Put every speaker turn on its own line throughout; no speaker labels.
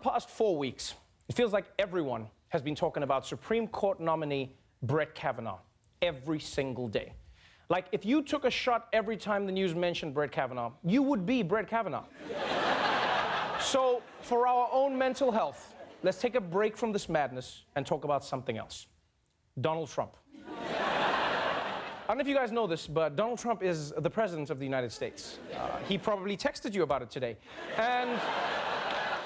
past 4 weeks, it feels like everyone has been talking about Supreme Court nominee Brett Kavanaugh every single day. Like, if you took a shot every time the news mentioned Brett Kavanaugh, you would be Brett Kavanaugh. So, for our own mental health, let's take a break from this madness and talk about something else. Donald Trump. I don't know if you guys know this, but Donald Trump is the president of the United States. He probably texted you about it today. And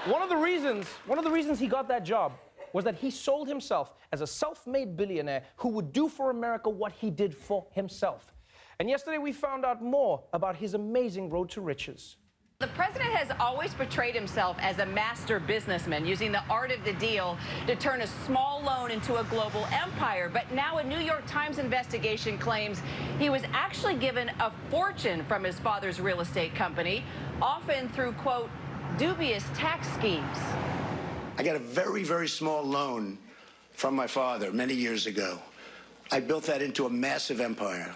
one of the reasons he got that job was that he sold himself as a self-made billionaire who would do for America what he did for himself. And yesterday we found out more about his amazing road to riches.
The president has always portrayed himself as a master businessman, using the art of the deal to turn a small loan into a global empire. But now a New York Times investigation claims he was actually given a fortune from his father's real estate company, often through, quote, dubious tax schemes.
I got a very, very small loan from my father many years ago. I built that into a massive empire,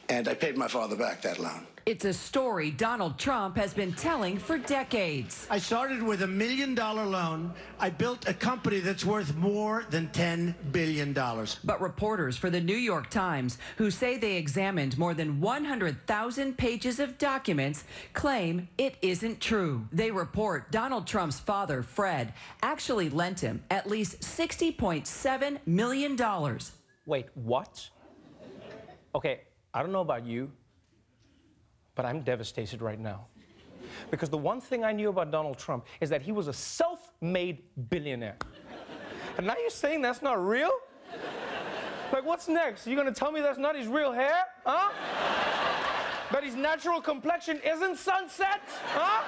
and I paid my father back that loan.
It's a story Donald Trump has been telling for decades.
I started with $1 million loan. I built a company that's worth more than $10 billion.
But reporters for the New York Times, who say they examined more than 100,000 pages of documents, claim it isn't true. They report Donald Trump's father, Fred, actually lent him at least $60.7 million.
Wait, what? Okay, I don't know about you, but I'm devastated right now. Because the one thing I knew about Donald Trump is that he was a self-made billionaire. And now you're saying that's not real? Like, what's next? You're gonna tell me that's not his real hair? Huh? That his natural complexion isn't sunset? Huh?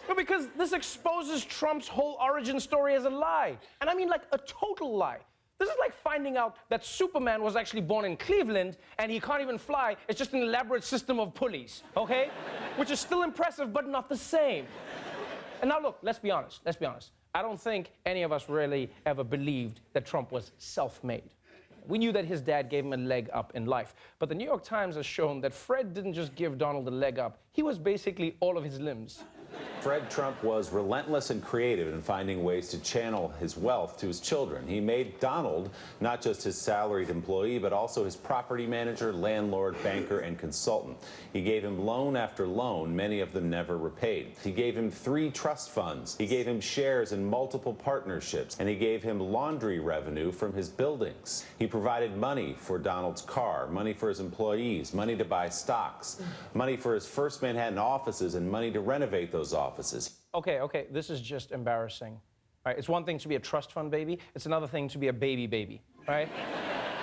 No, because this exposes Trump's whole origin story as a lie. And I mean, like, a total lie. This is like finding out that Superman was actually born in Cleveland and he can't even fly. It's just an elaborate system of pulleys, okay? Which is still impressive, but not the same. And now look, let's be honest. I don't think any of us really ever believed that Trump was self-made. We knew that his dad gave him a leg up in life. But the New York Times has shown that Fred didn't just give Donald a leg up. He was basically all of his limbs.
Fred Trump was relentless and creative in finding ways to channel his wealth to his children. He made Donald not just his salaried employee, but also his property manager, landlord, banker, and consultant. He gave him loan after loan, many of them never repaid. He gave him 3 trust funds. He gave him shares in multiple partnerships, and he gave him laundry revenue from his buildings. He provided money for Donald's car, money for his employees, money to buy stocks, money for his First Manhattan offices, and money to renovate those offices.
Okay, this is just embarrassing. Right? It's one thing to be a trust fund baby, it's another thing to be a baby, right?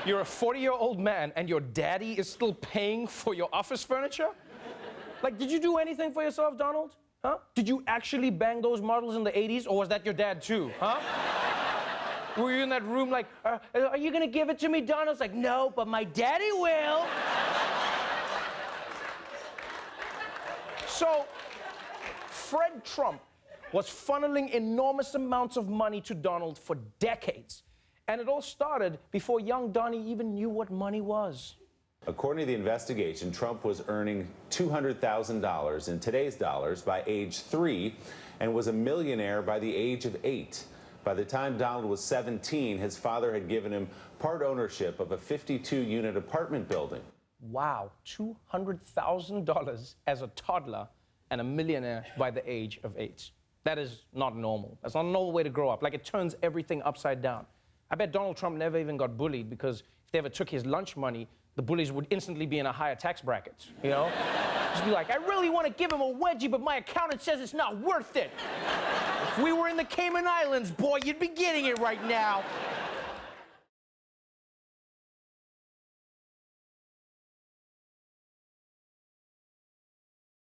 You're a 40-year-old man and your daddy is still paying for your office furniture? Like, did you do anything for yourself, Donald? Huh? Did you actually bang those models in the 80s, or was that your dad too, huh? Were you in that room like, are you gonna give it to me, Donald's like, no, but my daddy will. So, Fred Trump was funneling enormous amounts of money to Donald for decades. And it all started before young Donnie even knew what money was.
According to the investigation, Trump was earning $200,000 in today's dollars by age 3 and was a millionaire by the age of 8. By the time Donald was 17, his father had given him part ownership of a 52-unit apartment building.
Wow, $200,000 as a toddler and a millionaire by the age of 8. That is not normal. That's not a normal way to grow up. Like, it turns everything upside down. I bet Donald Trump never even got bullied, because if they ever took his lunch money, the bullies would instantly be in a higher tax bracket, you know? Just be like, I really want to give him a wedgie, but my accountant says it's not worth it. If we were in the Cayman Islands, boy, you'd be getting it right now.